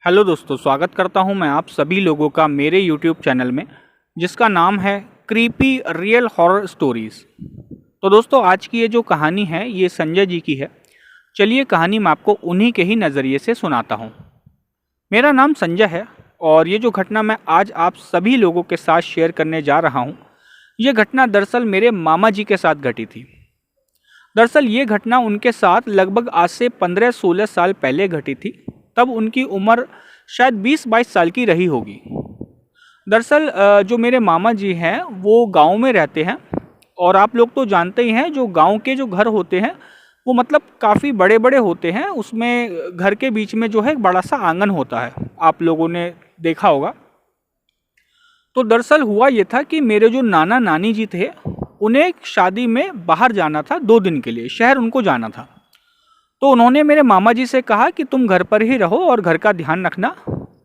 Hello दोस्तों, स्वागत करता हूं मैं आप सभी लोगों का मेरे YouTube चैनल में, जिसका नाम है क्रीपी रियल हॉरर स्टोरीज़। तो दोस्तों, आज की ये जो कहानी है ये संजय जी की है। चलिए कहानी मैं आपको उन्हीं के ही नज़रिए से सुनाता हूं। मेरा नाम संजय है और ये जो घटना मैं आज आप सभी लोगों के साथ शेयर करने जा रहा हूं, ये घटना दरअसल मेरे मामा जी के साथ घटी थी। दरअसल ये घटना उनके साथ लगभग आज से 15-16 साल पहले घटी थी। तब उनकी उम्र शायद 20-22 साल की रही होगी। दरअसल जो मेरे मामा जी हैं वो गांव में रहते हैं और आप लोग तो जानते ही हैं, जो गांव के जो घर होते हैं वो मतलब काफ़ी बड़े बड़े होते हैं। उसमें घर के बीच में जो है एक बड़ा सा आंगन होता है, आप लोगों ने देखा होगा। तो दरअसल हुआ ये था कि मेरे जो नाना नानी जी थे, उन्हें शादी में बाहर जाना था 2 दिन के लिए, शहर उनको जाना था। तो उन्होंने मेरे मामा जी से कहा कि तुम घर पर ही रहो और घर का ध्यान रखना,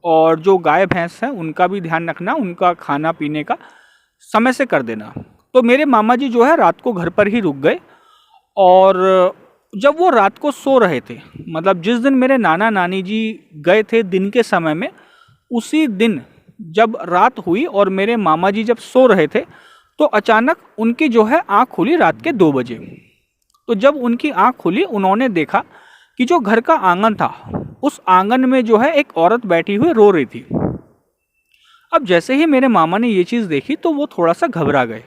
और जो गाय भैंस हैं उनका भी ध्यान रखना, उनका खाना पीने का समय से कर देना। तो मेरे मामा जी जो है रात को घर पर ही रुक गए। और जब वो रात को सो रहे थे, मतलब जिस दिन मेरे नाना नानी जी गए थे दिन के समय में, उसी दिन जब रात हुई और मेरे मामा जी जब सो रहे थे, तो अचानक उनकी जो है आँख खुली रात के 2 बजे। तो जब उनकी आँख खुली, उन्होंने देखा कि जो घर का आंगन था, उस आंगन में जो है एक औरत बैठी हुई रो रही थी। अब जैसे ही मेरे मामा ने ये चीज़ देखी तो वो थोड़ा सा घबरा गए।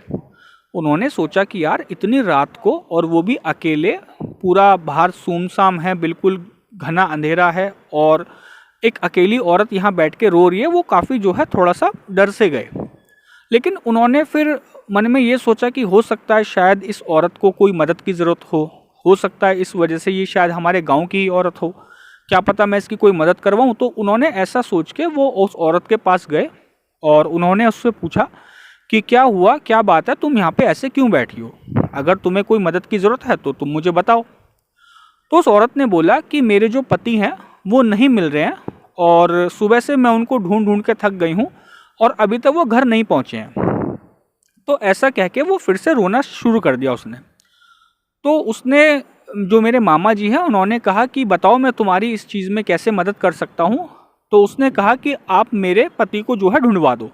उन्होंने सोचा कि यार इतनी रात को, और वो भी अकेले, पूरा बाहर सुमसाम है, बिल्कुल घना अंधेरा है, और एक अकेली औरत यहाँ बैठ के रो रही है। वो काफ़ी जो है थोड़ा सा डर से गए। लेकिन उन्होंने फिर मन में ये सोचा कि हो सकता है शायद इस औरत को कोई मदद की ज़रूरत हो सकता है इस वजह से ये शायद हमारे गांव की ही औरत हो, क्या पता मैं इसकी कोई मदद करवाऊं। तो उन्होंने ऐसा सोच के वो उस औरत के पास गए और उन्होंने उससे पूछा कि क्या हुआ, क्या बात है, तुम यहाँ पे ऐसे क्यों बैठी हो, अगर तुम्हें कोई मदद की ज़रूरत है तो तुम मुझे बताओ। तो उस औरत ने बोला कि मेरे जो पति हैं वो नहीं मिल रहे हैं, और सुबह से मैं उनको ढूंढ ढूंढ के थक गई हूँ, और अभी तक वो घर नहीं पहुँचे हैं। तो ऐसा कह के वो फिर से रोना शुरू कर दिया उसने। तो उसने, जो मेरे मामा जी हैं, उन्होंने कहा कि बताओ मैं तुम्हारी इस चीज़ में कैसे मदद कर सकता हूँ। तो उसने कहा कि आप मेरे पति को जो है ढूंढवा दो।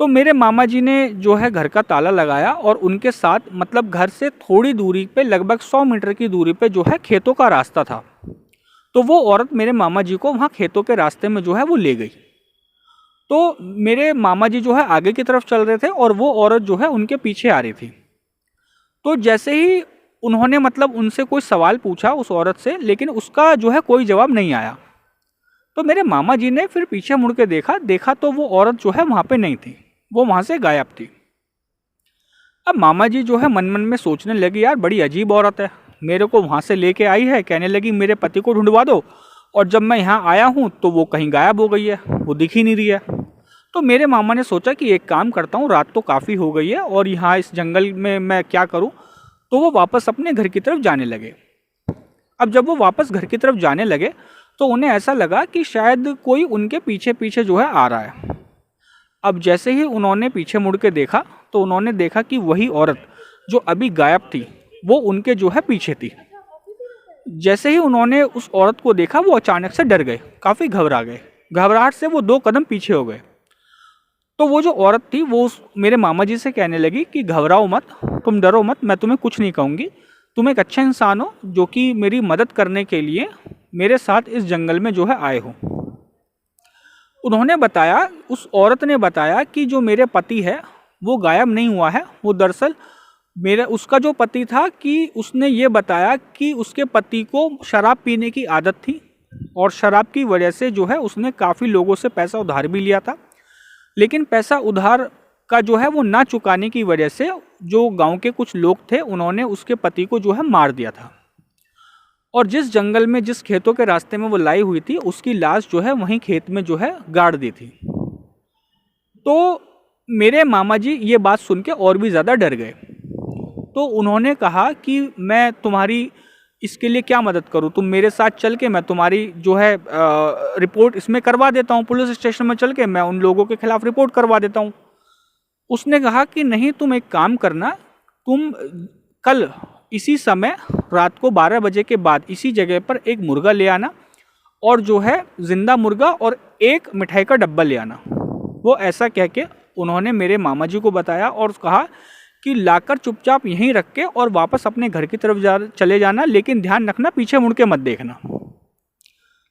तो मेरे मामा जी ने जो है घर का ताला लगाया, और उनके साथ, मतलब घर से थोड़ी दूरी पे, लगभग 100 मीटर की दूरी पे जो है खेतों का रास्ता था। तो वो औरत मेरे मामा जी को वहाँ खेतों के रास्ते में जो है वो ले गई। तो मेरे मामा जी जो है आगे की तरफ चल रहे थे और वो औरत जो है उनके पीछे आ रही थी। तो जैसे ही उन्होंने, मतलब उनसे कोई सवाल पूछा उस औरत से, लेकिन उसका जो है कोई जवाब नहीं आया। तो मेरे मामा जी ने फिर पीछे मुड़ के देखा तो वो औरत जो है वहाँ पे नहीं थी, वो वहाँ से गायब थी। अब मामा जी जो है मन मन में सोचने लगे, यार बड़ी अजीब औरत है, मेरे को वहाँ से लेके आई है, कहने लगी मेरे पति को ढूंढवा दो, और जब मैं यहाँ आया हूँ तो वो कहीं गायब हो गई है, वो दिख ही नहीं रही है। तो मेरे मामा ने सोचा कि एक काम करता हूँ, रात तो काफ़ी हो गई है और यहाँ इस जंगल में मैं क्या करूँ। तो वो वापस अपने घर की तरफ जाने लगे। अब जब वो वापस घर की तरफ जाने लगे तो उन्हें ऐसा लगा कि शायद कोई उनके पीछे पीछे जो है आ रहा है। अब जैसे ही उन्होंने पीछे मुड़ के देखा तो उन्होंने देखा कि वही औरत जो अभी गायब थी वो उनके जो है पीछे थी। जैसे ही उन्होंने उस औरत को देखा, वो अचानक से डर गए, काफ़ी घबरा गए। घबराहट से वो 2 कदम पीछे हो गए। तो वो जो औरत थी वो मेरे मामा जी से कहने लगी कि घबराओ मत, तुम डरो मत, मैं तुम्हें कुछ नहीं कहूँगी, तुम एक अच्छा इंसान हो जो कि मेरी मदद करने के लिए मेरे साथ इस जंगल में जो है आए हो। उन्होंने बताया, उस औरत ने बताया कि जो मेरे पति है वो गायब नहीं हुआ है। वो दरअसल उसका जो पति था, कि उसने ये बताया कि उसके पति को शराब पीने की आदत थी, और शराब की वजह से जो है उसने काफ़ी लोगों से पैसा उधार भी लिया था। लेकिन पैसा उधार का जो है वो ना चुकाने की वजह से जो गांव के कुछ लोग थे, उन्होंने उसके पति को जो है मार दिया था, और जिस जंगल में, जिस खेतों के रास्ते में वो लाई हुई थी, उसकी लाश जो है वहीं खेत में जो है गाड़ दी थी। तो मेरे मामा जी ये बात सुन के और भी ज़्यादा डर गए। तो उन्होंने कहा कि मैं तुम्हारी इसके लिए क्या मदद करूं, तुम मेरे साथ चल के मैं तुम्हारी जो है रिपोर्ट इसमें करवा देता हूं, पुलिस स्टेशन में चल के मैं उन लोगों के खिलाफ रिपोर्ट करवा देता हूं। उसने कहा कि नहीं, तुम एक काम करना, तुम कल इसी समय रात को 12 बजे के बाद इसी जगह पर एक मुर्गा ले आना, और जो है ज़िंदा मुर्गा और एक मिठाई का डब्बा ले आना। वो ऐसा कह के उन्होंने मेरे मामा जी को बताया और कहा कि लाकर चुपचाप यहीं रख के और वापस अपने घर की तरफ चले जाना, लेकिन ध्यान रखना पीछे मुड़ के मत देखना।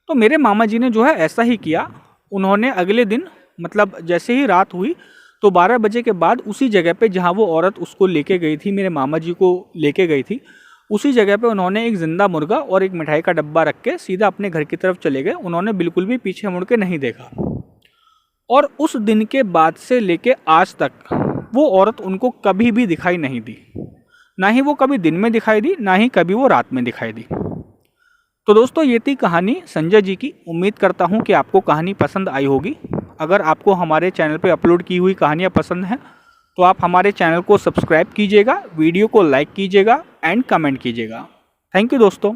तो मेरे मामा जी ने जो है ऐसा ही किया। उन्होंने अगले दिन मतलब जैसे ही रात हुई तो 12 बजे के बाद उसी जगह पे जहाँ वो औरत उसको लेके गई थी, मेरे मामा जी को लेके गई थी, उसी जगह पे उन्होंने एक ज़िंदा मुर्गा और एक मिठाई का डब्बा रख के सीधा अपने घर की तरफ चले गए। उन्होंने बिल्कुल भी पीछे मुड़ के नहीं देखा। और उस दिन के बाद से लेके आज तक वो औरत उनको कभी भी दिखाई नहीं दी। ना ही वो कभी दिन में दिखाई दी, ना ही कभी वो रात में दिखाई दी। तो दोस्तों ये थी कहानी संजय जी की। उम्मीद करता हूँ कि आपको कहानी पसंद आई होगी। अगर आपको हमारे चैनल पे अपलोड की हुई कहानियाँ पसंद हैं तो आप हमारे चैनल को सब्सक्राइब कीजिएगा, वीडियो को लाइक कीजिएगा एंड कमेंट कीजिएगा। थैंक यू दोस्तों।